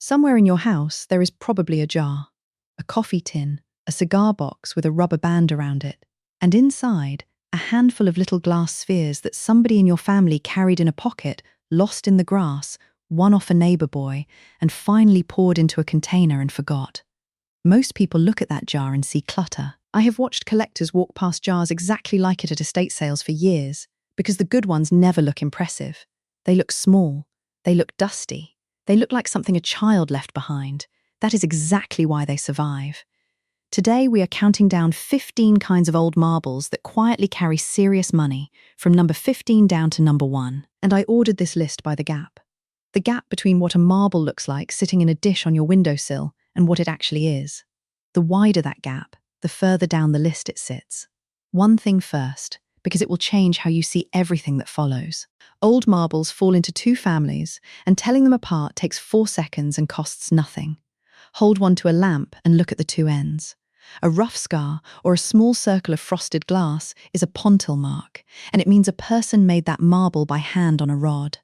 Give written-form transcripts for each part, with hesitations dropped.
Somewhere in your house, there is probably a jar, a coffee tin, a cigar box with a rubber band around it, and inside, a handful of little glass spheres that somebody in your family carried in a pocket, lost in the grass, won off a neighbor boy, and finally poured into a container and forgot. Most people look at that jar and see clutter. I have watched collectors walk past jars exactly like it at estate sales for years, because the good ones never look impressive. They look small. They look dusty. They look like something a child left behind. That is exactly why they survive. Today we are counting down 15 kinds of old marbles that quietly carry serious money, from number 15 down to number 1. And I ordered this list by the gap. The gap between what a marble looks like sitting in a dish on your windowsill and what it actually is. The wider that gap, the further down the list it sits. One thing first, because it will change how you see everything that follows. Old marbles fall into two families, and telling them apart takes 4 seconds and costs nothing. Hold one to a lamp and look at the two ends. A rough scar or a small circle of frosted glass is a pontil mark, and it means a person made that marble by hand on a rod.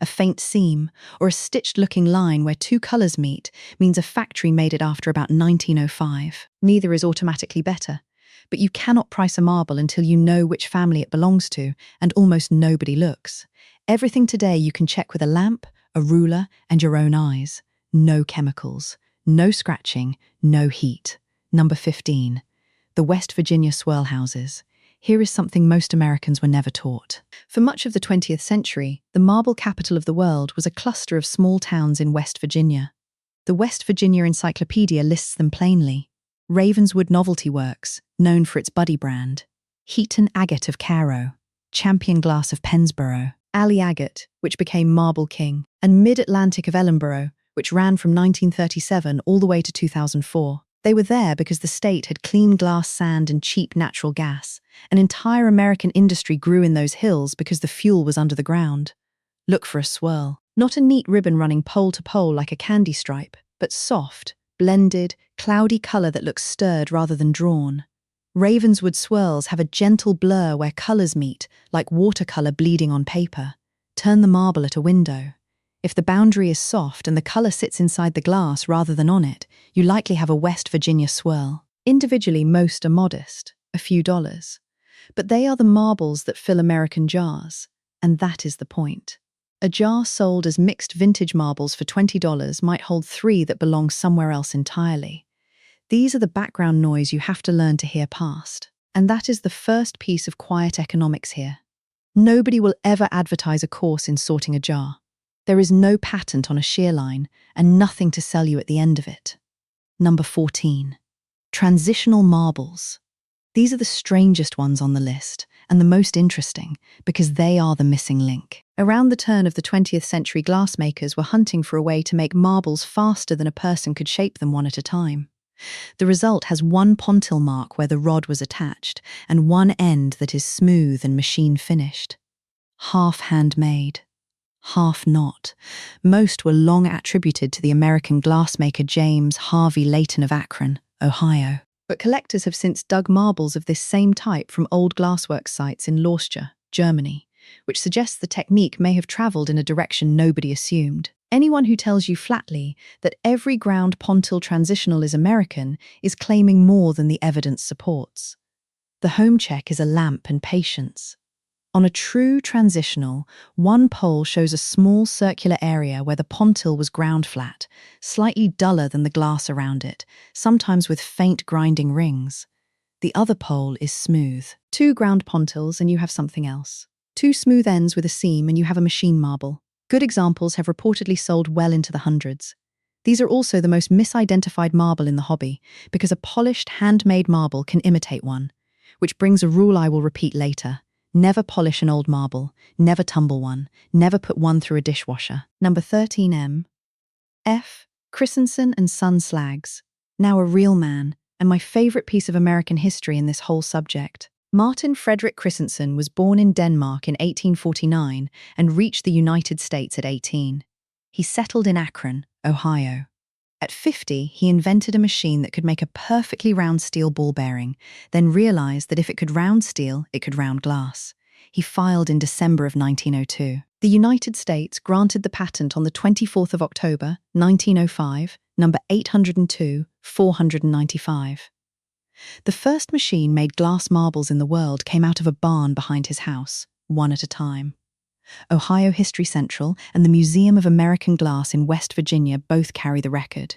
A faint seam or a stitched-looking line where two colours meet means a factory made it after about 1905. Neither is automatically better, but you cannot price a marble until you know which family it belongs to, and almost nobody looks. Everything today you can check with a lamp, a ruler, and your own eyes. No chemicals, no scratching, no heat. Number 15. The West Virginia swirl houses. Here is something most Americans were never taught. For much of the 20th century, the marble capital of the world was a cluster of small towns in West Virginia. The West Virginia Encyclopedia lists them plainly. Ravenswood Novelty Works, known for its Buddy brand. Heaton Agate of Cairo. Champion Glass of Pennsboro. Ali Agate, which became Marble King. And Mid-Atlantic of Ellenborough, which ran from 1937 all the way to 2004. They were there because the state had clean glass sand and cheap natural gas. An entire American industry grew in those hills because the fuel was under the ground. Look for a swirl. Not a neat ribbon running pole to pole like a candy stripe, but soft, blended, cloudy colour that looks stirred rather than drawn. Ravenswood swirls have a gentle blur where colours meet, like watercolour bleeding on paper. Turn the marble at a window. If the boundary is soft and the colour sits inside the glass rather than on it, you likely have a West Virginia swirl. Individually, most are modest, a few dollars. But they are the marbles that fill American jars, and that is the point. A jar sold as mixed vintage marbles for $20 might hold 3 that belong somewhere else entirely. These are the background noise you have to learn to hear past. And that is the first piece of quiet economics here. Nobody will ever advertise a course in sorting a jar. There is no patent on a shear line and nothing to sell you at the end of it. Number 14. Transitional marbles. These are the strangest ones on the list and the most interesting because they are the missing link. Around the turn of the 20th century, glassmakers were hunting for a way to make marbles faster than a person could shape them one at a time. The result has one pontil mark where the rod was attached and one end that is smooth and machine finished. Half handmade. Half not. Most were long attributed to the American glassmaker James Harvey Layton of Akron, Ohio. But collectors have since dug marbles of this same type from old glassworks sites in Lauscha, Germany, which suggests the technique may have travelled in a direction nobody assumed. Anyone who tells you flatly that every ground pontil transitional is American is claiming more than the evidence supports. The home check is a lamp and patience. On a true transitional, one pole shows a small circular area where the pontil was ground flat, slightly duller than the glass around it, sometimes with faint grinding rings. The other pole is smooth. 2 ground pontils and you have something else. 2 smooth ends with a seam and you have a machine marble. Good examples have reportedly sold well into the hundreds. These are also the most misidentified marble in the hobby, because a polished, handmade marble can imitate one, which brings a rule I will repeat later. Never polish an old marble, never tumble one, never put one through a dishwasher. Number 13M. F. Christensen and Son slags. Now a real man, and my favourite piece of American history in this whole subject. Martin Frederick Christensen was born in Denmark in 1849 and reached the United States at 18. He settled in Akron, Ohio. At 50, he invented a machine that could make a perfectly round steel ball bearing, then realized that if it could round steel, it could round glass. He filed in December of 1902. The United States granted the patent on the 24th of October, 1905, number 802, 495. The first machine made glass marbles in the world came out of a barn behind his house, one at a time. Ohio History Central and the Museum of American Glass in West Virginia both carry the record.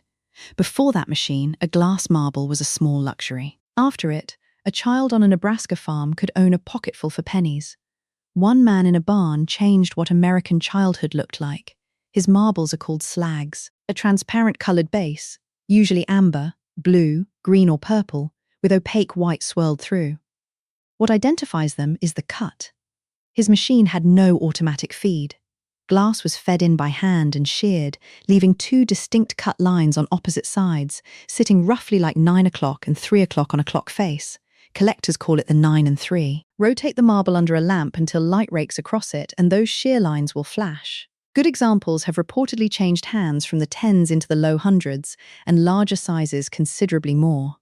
Before that machine, a glass marble was a small luxury. After it, a child on a Nebraska farm could own a pocketful for pennies. One man in a barn changed what American childhood looked like. His marbles are called slags, a transparent coloured base, usually amber, blue, green or purple, with opaque white swirled through. What identifies them is the cut. His machine had no automatic feed. Glass was fed in by hand and sheared, leaving two distinct cut lines on opposite sides, sitting roughly like 9 o'clock and 3 o'clock on a clock face. Collectors call it the 9 and 3. Rotate the marble under a lamp until light rakes across it, and those shear lines will flash. Good examples have reportedly changed hands from the tens into the low hundreds, and larger sizes considerably more.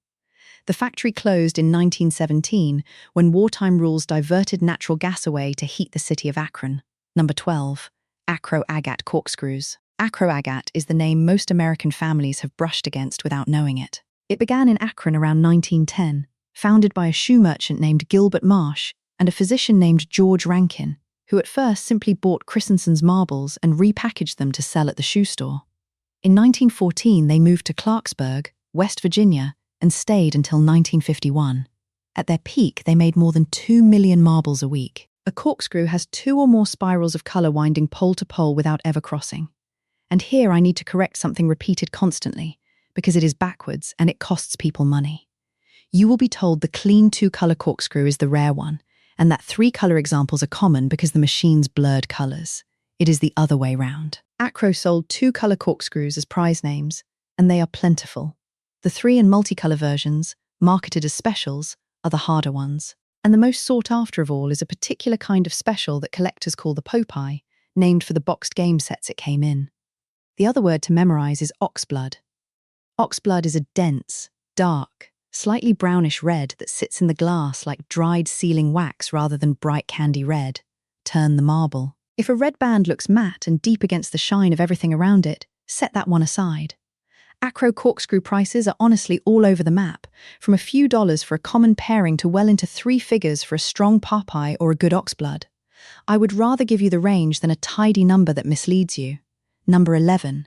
The factory closed in 1917 when wartime rules diverted natural gas away to heat the city of Akron. Number 12. Akro Agate corkscrews. Akro Agate is the name most American families have brushed against without knowing it. It began in Akron around 1910, founded by a shoe merchant named Gilbert Marsh and a physician named George Rankin, who at first simply bought Christensen's marbles and repackaged them to sell at the shoe store. In 1914, they moved to Clarksburg, West Virginia, and stayed until 1951. At their peak, they made more than 2 million marbles a week. A corkscrew has 2 or more spirals of colour winding pole to pole without ever crossing. And here I need to correct something repeated constantly, because it is backwards and it costs people money. You will be told the clean 2-colour corkscrew is the rare one, and that 3-colour examples are common because the machines blurred colours. It is the other way round. Akro sold 2-colour corkscrews as prize names, and they are plentiful. The 3- and multicolour versions, marketed as specials, are the harder ones. And the most sought after of all is a particular kind of special that collectors call the popeye, named for the boxed game sets it came in. The other word to memorise is oxblood. Oxblood is a dense, dark, slightly brownish red that sits in the glass like dried sealing wax rather than bright candy red. Turn the marble. If a red band looks matte and deep against the shine of everything around it, set that one aside. Akro corkscrew prices are honestly all over the map, from a few dollars for a common pairing to well into 3 figures for a strong popeye or a good oxblood. I would rather give you the range than a tidy number that misleads you. Number 11.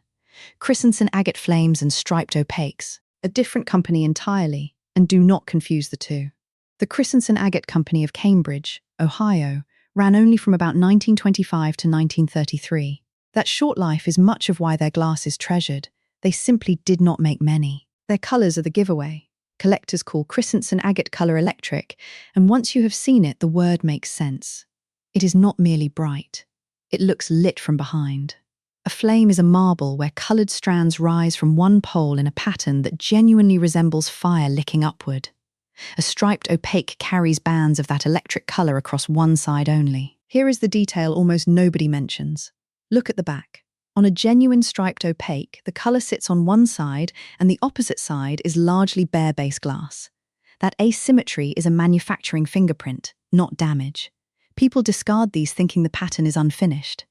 Christensen Agate Flames and Striped Opaques, a different company entirely, and do not confuse the two. The Christensen Agate Company of Cambridge, Ohio, ran only from about 1925 to 1933. That short life is much of why their glass is treasured. They simply did not make many. Their colours are the giveaway. Collectors call Christensen Agate colour electric, and once you have seen it, the word makes sense. It is not merely bright. It looks lit from behind. A flame is a marble where coloured strands rise from one pole in a pattern that genuinely resembles fire licking upward. A striped opaque carries bands of that electric colour across one side only. Here is the detail almost nobody mentions. Look at the back. On a genuine striped opaque, the colour sits on one side and the opposite side is largely bare base glass. That asymmetry is a manufacturing fingerprint, not damage. People discard these thinking the pattern is unfinished.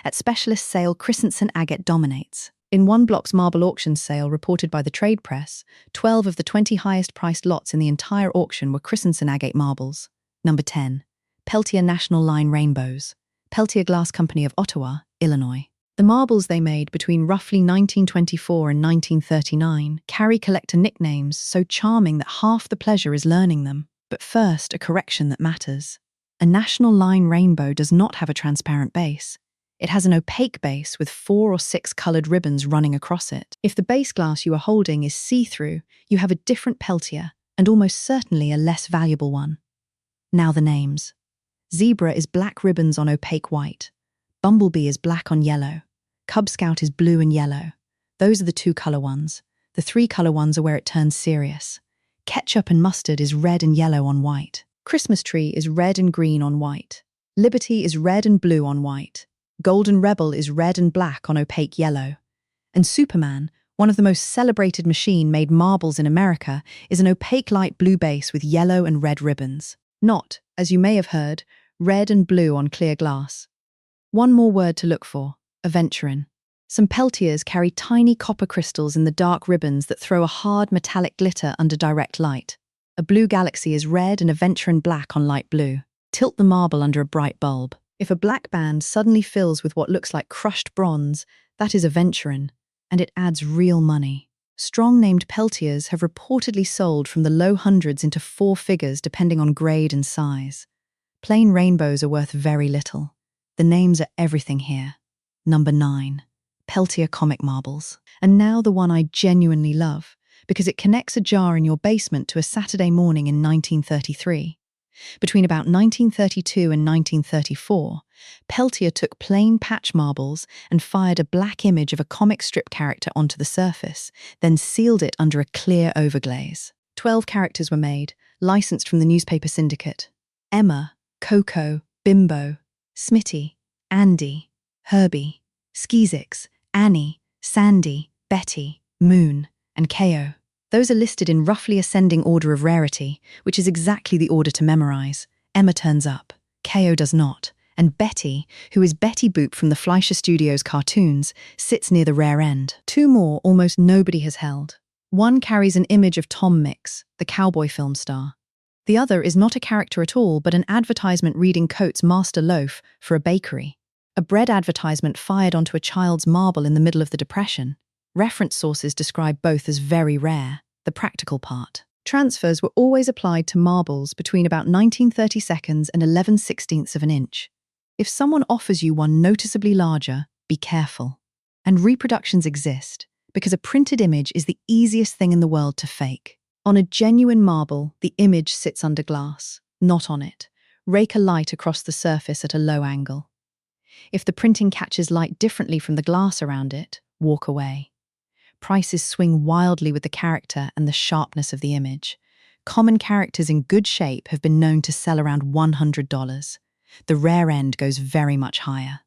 At specialist sale, Christensen Agate dominates. In one block's marble auction sale reported by the trade press, 12 of the 20 highest priced lots in the entire auction were Christensen Agate marbles. Number 10. Peltier National Line Rainbows. Peltier Glass Company of Ottawa, Illinois. The marbles they made between roughly 1924 and 1939 carry collector nicknames so charming that half the pleasure is learning them. But first, a correction that matters. A National Line Rainbow does not have a transparent base. It has an opaque base with 4 or 6 coloured ribbons running across it. If the base glass you are holding is see-through, you have a different Peltier, and almost certainly a less valuable one. Now the names. Zebra is black ribbons on opaque white. Bumblebee is black on yellow. Cub Scout is blue and yellow. Those are the 2-colour ones. The 3-colour ones are where it turns serious. Ketchup and mustard is red and yellow on white. Christmas tree is red and green on white. Liberty is red and blue on white. Golden Rebel is red and black on opaque yellow. And Superman, one of the most celebrated machine-made marbles in America, is an opaque light blue base with yellow and red ribbons. Not, as you may have heard, red and blue on clear glass. One more word to look for, aventurine. Some Peltiers carry tiny copper crystals in the dark ribbons that throw a hard metallic glitter under direct light. A blue galaxy is red and aventurine black on light blue. Tilt the marble under a bright bulb. If a black band suddenly fills with what looks like crushed bronze, that is aventurine, and it adds real money. Strong-named Peltiers have reportedly sold from the low hundreds into four figures depending on grade and size. Plain rainbows are worth very little. The names are everything here. Number 9. Peltier comic marbles. And now the one I genuinely love, because it connects a jar in your basement to a Saturday morning in 1933. Between about 1932 and 1934, Peltier took plain patch marbles and fired a black image of a comic strip character onto the surface, then sealed it under a clear overglaze. 12 characters were made, licensed from the newspaper syndicate. Emma, Coco, Bimbo, Smitty, Andy, Herbie, Skeezix, Annie, Sandy, Betty, Moon, and Ko. Those are listed in roughly ascending order of rarity, which is exactly the order to memorize. Emma turns up, Ko does not, and Betty, who is Betty Boop from the Fleischer Studios cartoons, sits near the rare end. Two more almost nobody has held. One carries an image of Tom Mix, the cowboy film star. The other is not a character at all, but an advertisement reading Coates' Master Loaf for a bakery. A bread advertisement fired onto a child's marble in the middle of the Depression. Reference sources describe both as very rare. The practical part. Transfers were always applied to marbles between about 19/32 and 11/16 of an inch. If someone offers you one noticeably larger, be careful. And reproductions exist, because a printed image is the easiest thing in the world to fake. On a genuine marble, the image sits under glass, not on it. Rake a light across the surface at a low angle. If the printing catches light differently from the glass around it, walk away. Prices swing wildly with the character and the sharpness of the image. Common characters in good shape have been known to sell around $100. The rare end goes very much higher.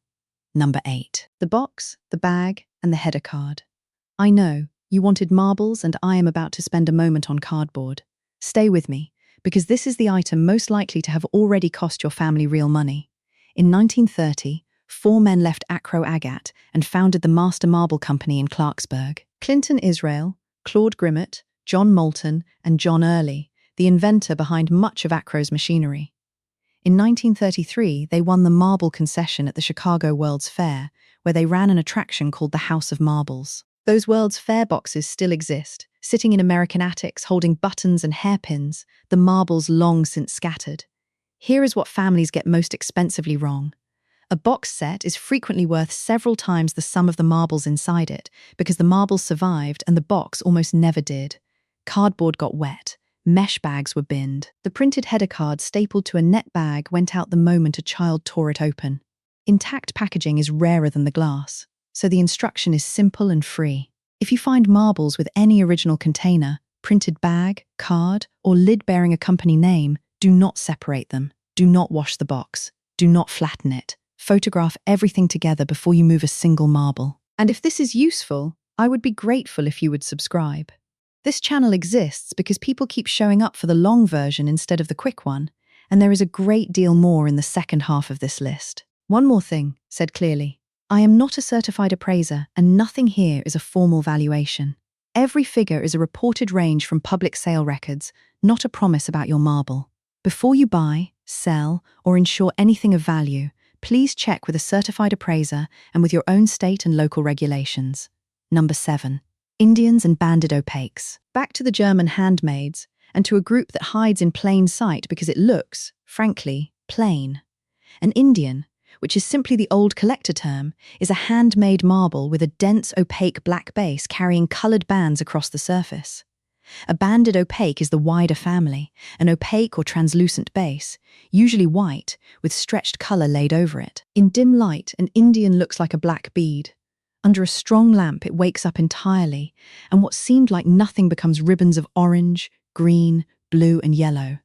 Number 8. The box, the bag, and the header card. I know, you wanted marbles and I am about to spend a moment on cardboard. Stay with me, because this is the item most likely to have already cost your family real money. In 1930, 4 men left Akro Agate and founded the Master Marble Company in Clarksburg. Clinton Israel, Claude Grimmett, John Moulton, and John Early, the inventor behind much of Akro's machinery. In 1933, they won the marble concession at the Chicago World's Fair, where they ran an attraction called the House of Marbles. Those World's Fair boxes still exist, sitting in American attics holding buttons and hairpins, the marbles long since scattered. Here is what families get most expensively wrong. A box set is frequently worth several times the sum of the marbles inside it, because the marbles survived and the box almost never did. Cardboard got wet. Mesh bags were binned. The printed header card stapled to a net bag went out the moment a child tore it open. Intact packaging is rarer than the glass, so the instruction is simple and free. If you find marbles with any original container, printed bag, card, or lid bearing a company name, do not separate them. Do not wash the box. Do not flatten it. Photograph everything together before you move a single marble. And if this is useful, I would be grateful if you would subscribe. This channel exists because people keep showing up for the long version instead of the quick one, and there is a great deal more in the second half of this list. One more thing, said clearly. I am not a certified appraiser, and nothing here is a formal valuation. Every figure is a reported range from public sale records, not a promise about your marble. Before you buy, sell, or insure anything of value, please check with a certified appraiser and with your own state and local regulations. Number 7. Indians and banded opaques. Back to the German handmaids, and to a group that hides in plain sight because it looks, frankly, plain. An Indian, which is simply the old collector term, is a handmade marble with a dense opaque black base carrying coloured bands across the surface. A banded opaque is the wider family, an opaque or translucent base, usually white, with stretched colour laid over it. In dim light, an Indian looks like a black bead. Under a strong lamp, it wakes up entirely, and what seemed like nothing becomes ribbons of orange, green, blue, and yellow.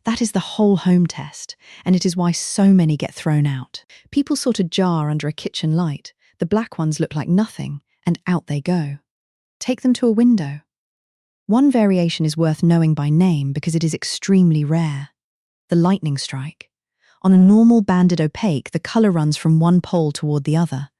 That is the whole home test, and it is why so many get thrown out. People sort a jar under a kitchen light, the black ones look like nothing, and out they go. Take them to a window. One variation is worth knowing by name because it is extremely rare. The lightning strike. On a normal banded opaque, the color runs from one pole toward the other.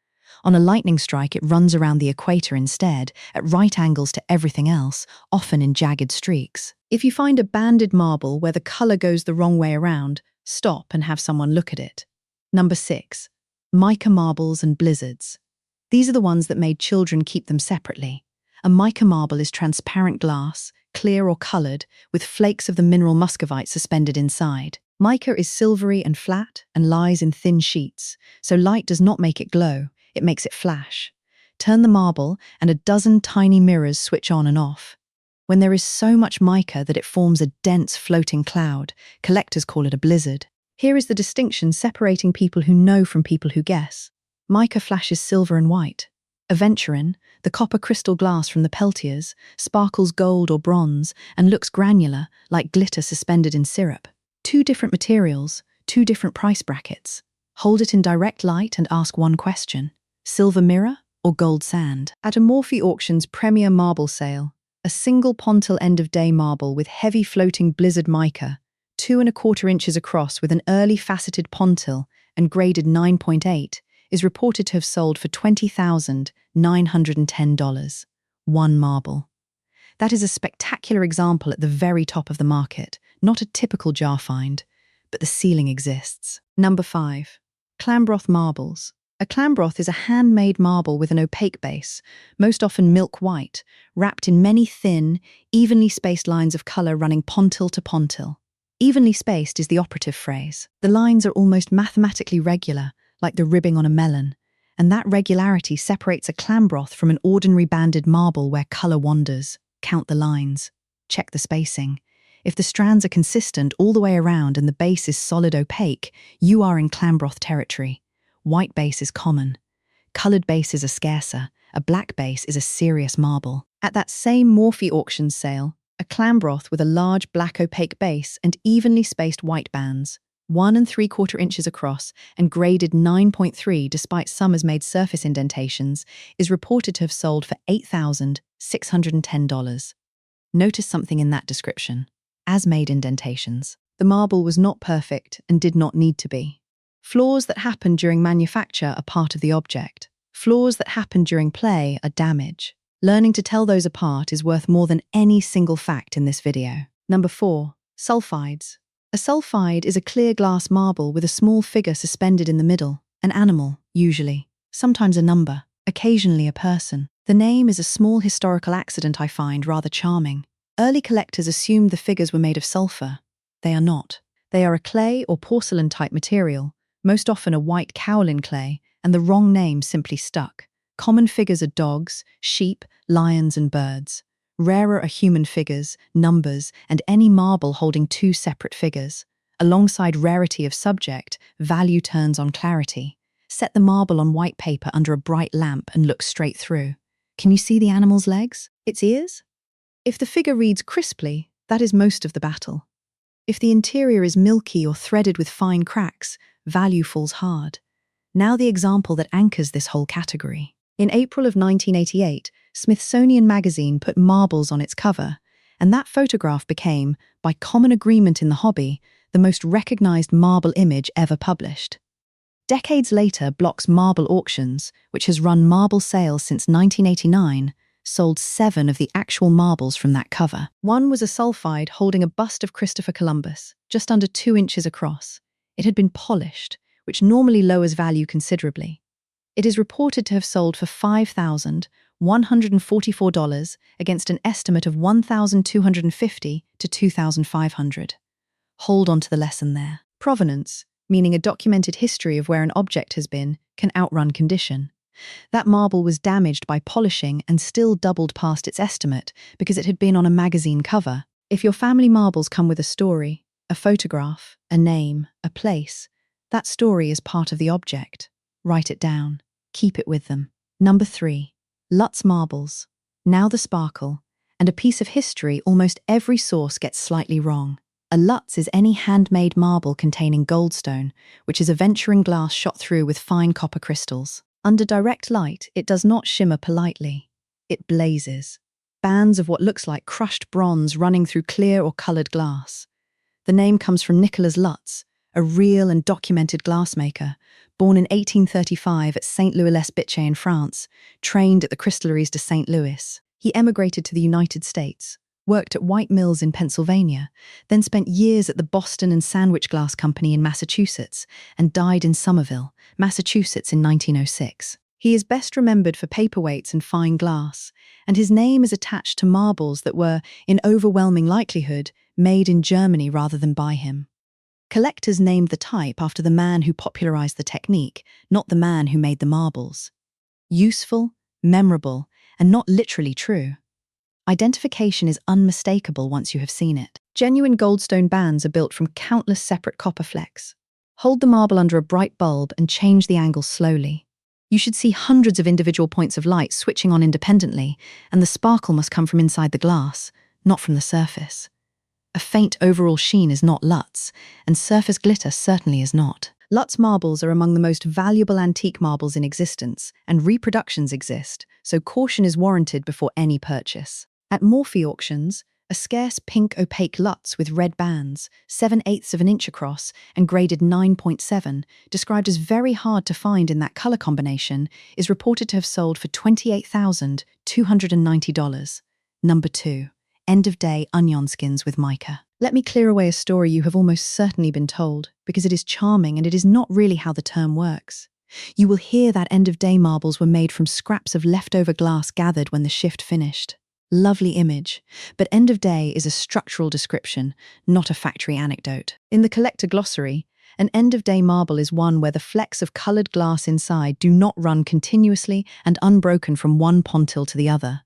On a lightning strike, it runs around the equator instead, at right angles to everything else, often in jagged streaks. If you find a banded marble where the color goes the wrong way around, stop and have someone look at it. Number 6. Mica marbles and blizzards. These are the ones that made children keep them separately. A mica marble is transparent glass, clear or colored, with flakes of the mineral muscovite suspended inside. Mica is silvery and flat and lies in thin sheets, so light does not make it glow, it makes it flash. Turn the marble and a dozen tiny mirrors switch on and off. When there is so much mica that it forms a dense floating cloud, collectors call it a blizzard. Here is the distinction separating people who know from people who guess. Mica flashes silver and white. Aventurine, the copper crystal glass from the Peltiers, sparkles gold or bronze and looks granular, like glitter suspended in syrup. 2 different materials, 2 different price brackets. Hold it in direct light and ask one question: silver mirror or gold sand? At a Morphy Auctions premier marble sale, a single pontil end-of-day marble with heavy floating blizzard mica, 2¼ inches across with an early faceted pontil and graded 9.8, is reported to have sold for $20,910. One marble. That is a spectacular example at the very top of the market, not a typical jar find, but the ceiling exists. Number 5. Clam broth marbles. A clam broth is a handmade marble with an opaque base, most often milk white, wrapped in many thin, evenly spaced lines of color running pontil to pontil. Evenly spaced is the operative phrase. The lines are almost mathematically regular, like the ribbing on a melon, and that regularity separates a clam broth from an ordinary banded marble where color wanders. Count the lines. Check the spacing. If the strands are consistent all the way around and the base is solid opaque, you are in clam broth territory. White base is common. Colored bases are scarcer. A black base is a serious marble. At that same Morphy Auctions sale, a clam broth with a large black opaque base and evenly spaced white bands, 1¾ inches across and graded 9.3 despite some has made surface indentations, is reported to have sold for $8,610. Notice something in that description. As made indentations. The marble was not perfect and did not need to be. Flaws that happen during manufacture are part of the object. Flaws that happen during play are damage. Learning to tell those apart is worth more than any single fact in this video. Number 4. Sulfides. A sulfide is a clear glass marble with a small figure suspended in the middle, an animal, usually, sometimes a number, occasionally a person. The name is a small historical accident I find rather charming. Early collectors assumed the figures were made of sulfur. They are not. They are a clay or porcelain-type material, most often a white kaolin clay, and the wrong name simply stuck. Common figures are dogs, sheep, lions, and birds. Rarer are human figures, numbers, and any marble holding 2 separate figures. Alongside rarity of subject, value turns on clarity. Set the marble on white paper under a bright lamp and look straight through. Can you see the animal's legs? Its ears? If the figure reads crisply, that is most of the battle. If the interior is milky or threaded with fine cracks, value falls hard. Now the example that anchors this whole category. In April of 1988, Smithsonian Magazine put marbles on its cover, and that photograph became, by common agreement in the hobby, the most recognized marble image ever published. Decades later, Block's Marble Auctions, which has run marble sales since 1989, sold 7 of the actual marbles from that cover. One was a sulfide holding a bust of Christopher Columbus, just under 2 inches across. It had been polished, which normally lowers value considerably. It is reported to have sold for $5,144 against an estimate of $1,250 to $2,500. Hold on to the lesson there. Provenance, meaning a documented history of where an object has been, can outrun condition. That marble was damaged by polishing and still doubled past its estimate because it had been on a magazine cover. If your family marbles come with a story, a photograph, a name, a place, that story is part of the object. Write it down. Keep it with them. Number 3. Lutz marbles. Now the sparkle. And a piece of history almost every source gets slightly wrong. A Lutz is any handmade marble containing goldstone, which is aventurine glass shot through with fine copper crystals. Under direct light, it does not shimmer politely. It blazes. Bands of what looks like crushed bronze running through clear or coloured glass. The name comes from Nicholas Lutz, a real and documented glassmaker, born in 1835 at St. Louis-les-Bitche in France, trained at the Cristaleries de St. Louis. He emigrated to the United States, worked at White Mills in Pennsylvania, then spent years at the Boston and Sandwich Glass Company in Massachusetts, and died in Somerville, Massachusetts in 1906. He is best remembered for paperweights and fine glass, and his name is attached to marbles that were, in overwhelming likelihood, made in Germany rather than by him. Collectors named the type after the man who popularized the technique, not the man who made the marbles. Useful, memorable, and not literally true. Identification is unmistakable once you have seen it. Genuine goldstone bands are built from countless separate copper flecks. Hold the marble under a bright bulb and change the angle slowly. You should see hundreds of individual points of light switching on independently, and the sparkle must come from inside the glass, not from the surface. A faint overall sheen is not Lutz, and surface glitter certainly is not. Lutz marbles are among the most valuable antique marbles in existence, and reproductions exist, so caution is warranted before any purchase. At Morphy auctions, a scarce pink opaque Lutz with red bands, 7/8 of an inch across and graded 9.7, described as very hard to find in that color combination, is reported to have sold for $28,290. Number 2. End-of-day onion skins with mica. Let me clear away a story you have almost certainly been told, because it is charming and it is not really how the term works. You will hear that end-of-day marbles were made from scraps of leftover glass gathered when the shift finished. Lovely image, but end-of-day is a structural description, not a factory anecdote. In the collector glossary, an end-of-day marble is one where the flecks of colored glass inside do not run continuously and unbroken from one pontil to the other.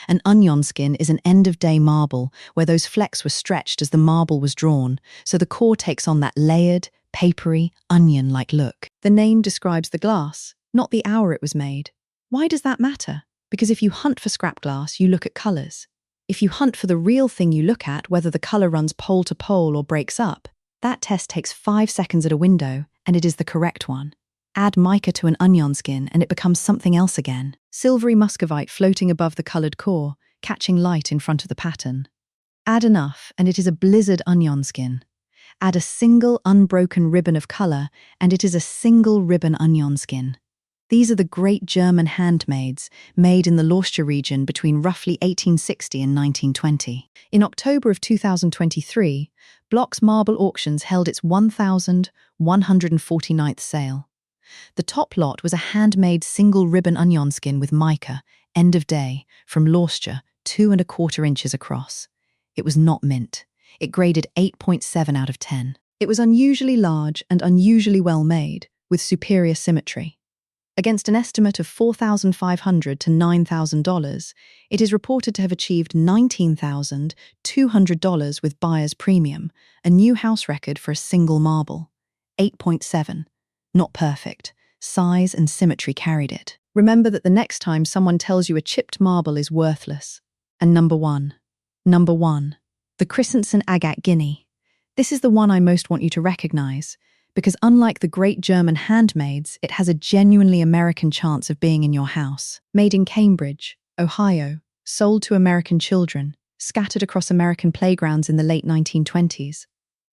An onion skin is an end-of-day marble where those flecks were stretched as the marble was drawn, so the core takes on that layered, papery, onion-like look. The name describes the glass, not the hour it was made. Why does that matter? Because if you hunt for scrap glass, you look at colors. If you hunt for the real thing, you look at whether the color runs pole to pole or breaks up. That test takes 5 seconds at a window, and it is the correct one. Add mica to an onion skin and it becomes something else again. Silvery muscovite floating above the colored core, catching light in front of the pattern. Add enough and it is a blizzard onion skin. Add a single unbroken ribbon of color and it is a single ribbon onion skin. These are the great German handmaids, made in the Lauscher region between roughly 1860 and 1920. In October of 2023, Block's Marble Auctions held its 1,149th sale. The top lot was a handmade single ribbon onion skin with mica, end of day, from Lauscher, 2¼ inches across. It was not mint. It graded 8.7 out of 10. It was unusually large and unusually well made, with superior symmetry. Against an estimate of $4,500 to $9,000, it is reported to have achieved $19,200 with buyer's premium, a new house record for a single marble. 8.7. Not perfect. Size and symmetry carried it. Remember that the next time someone tells you a chipped marble is worthless. And number 1. Number 1. The Christensen Agate Guinea. This is the one I most want you to recognize, because unlike the great German handmaids, it has a genuinely American chance of being in your house. Made in Cambridge, Ohio, sold to American children, scattered across American playgrounds in the late 1920s.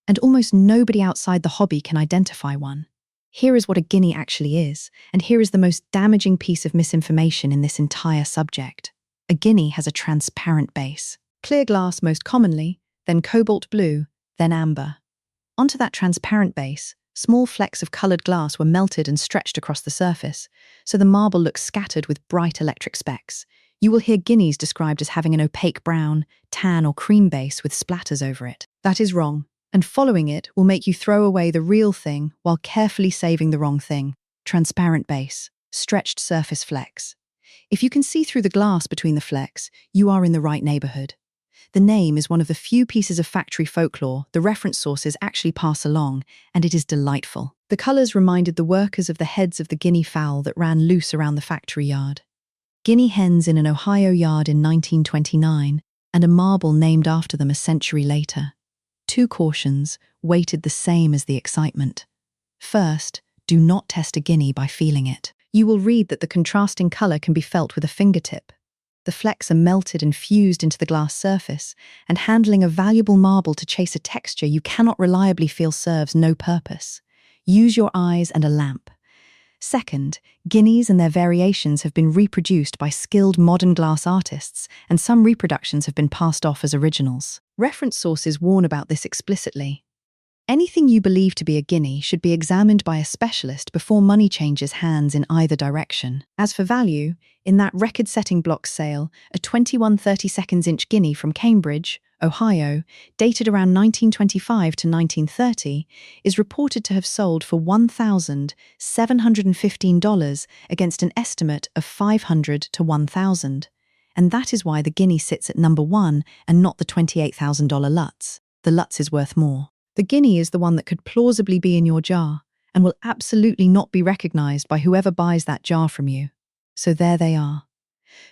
And almost nobody outside the hobby can identify one. Here is what a guinea actually is, and here is the most damaging piece of misinformation in this entire subject. A guinea has a transparent base. Clear glass most commonly, then cobalt blue, then amber. Onto that transparent base, small flecks of coloured glass were melted and stretched across the surface, so the marble looks scattered with bright electric specks. You will hear guineas described as having an opaque brown, tan or cream base with splatters over it. That is wrong, and following it will make you throw away the real thing while carefully saving the wrong thing. Transparent base, stretched surface flecks. If you can see through the glass between the flecks, you are in the right neighbourhood. The name is one of the few pieces of factory folklore the reference sources actually pass along, and it is delightful. The colours reminded the workers of the heads of the guinea fowl that ran loose around the factory yard. Guinea hens in an Ohio yard in 1929, and a marble named after them a century later. 2 cautions, weighted the same as the excitement. First, do not test a guinea by feeling it. You will read that the contrasting colour can be felt with a fingertip. The flecks are melted and fused into the glass surface, and handling a valuable marble to chase a texture you cannot reliably feel serves no purpose. Use your eyes and a lamp. Second, Guineas and their variations have been reproduced by skilled modern glass artists, and some reproductions have been passed off as originals. Reference sources warn about this explicitly. Anything you believe to be a guinea should be examined by a specialist before money changes hands in either direction. As for value, in that record-setting block sale, a 21/32 guinea from Cambridge, Ohio, dated around 1925 to 1930, is reported to have sold for $1,715 against an estimate of $500 to $1,000. And that is why the guinea sits at number 1 and not the $28,000 Lutz. The Lutz is worth more. The guinea is the one that could plausibly be in your jar and will absolutely not be recognized by whoever buys that jar from you. So there they are.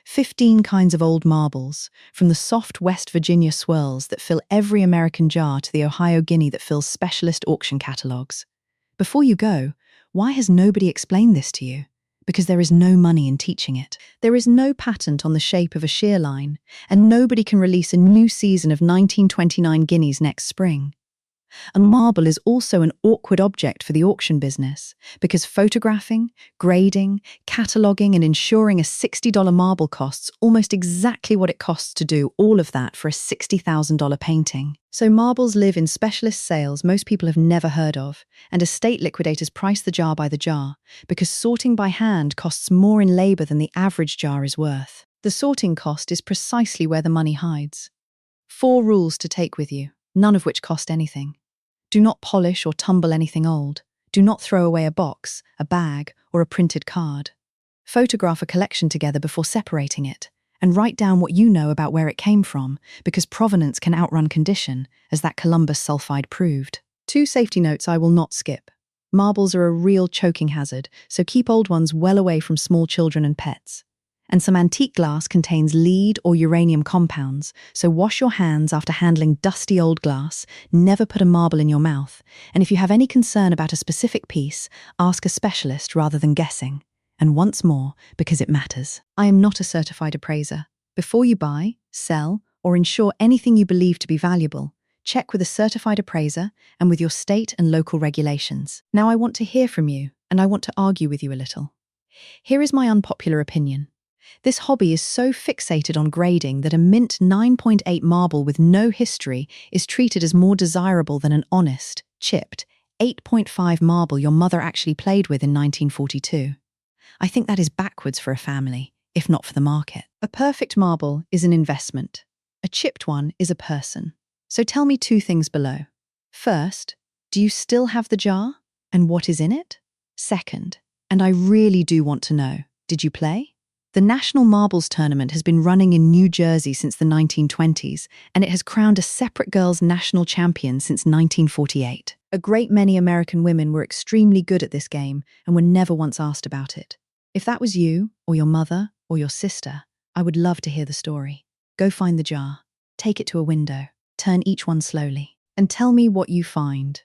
15 kinds of old marbles, from the soft West Virginia swirls that fill every American jar to the Ohio guinea that fills specialist auction catalogs. Before you go, why has nobody explained this to you? Because there is no money in teaching it. There is no patent on the shape of a shear line, and nobody can release a new season of 1929 guineas next spring. A marble is also an awkward object for the auction business because photographing, grading, cataloguing and ensuring a $60 marble costs almost exactly what it costs to do all of that for a $60,000 painting. So marbles live in specialist sales most people have never heard of, and estate liquidators price the jar by the jar because sorting by hand costs more in labour than the average jar is worth. The sorting cost is precisely where the money hides. 4 rules to take with you, none of which cost anything. Do not polish or tumble anything old. Do not throw away a box, a bag, or a printed card. Photograph a collection together before separating it, and write down what you know about where it came from, because provenance can outrun condition, as that Columbus sulfide proved. 2 safety notes I will not skip. Marbles are a real choking hazard, so keep old ones well away from small children and pets. And some antique glass contains lead or uranium compounds, so wash your hands after handling dusty old glass, never put a marble in your mouth, and if you have any concern about a specific piece, ask a specialist rather than guessing. And once more, because it matters. I am not a certified appraiser. Before you buy, sell, or insure anything you believe to be valuable, check with a certified appraiser and with your state and local regulations. Now I want to hear from you, and I want to argue with you a little. Here is my unpopular opinion. This hobby is so fixated on grading that a mint 9.8 marble with no history is treated as more desirable than an honest, chipped 8.5 marble your mother actually played with in 1942. I think that is backwards for a family, if not for the market. A perfect marble is an investment. A chipped one is a person. So tell me 2 things below. First, do you still have the jar? And what is in it? Second, and I really do want to know, did you play? The National Marbles Tournament has been running in New Jersey since the 1920s, and it has crowned a separate girls' national champion since 1948. A great many American women were extremely good at this game and were never once asked about it. If that was you, or your mother, or your sister, I would love to hear the story. Go find the jar, take it to a window, turn each one slowly, and tell me what you find.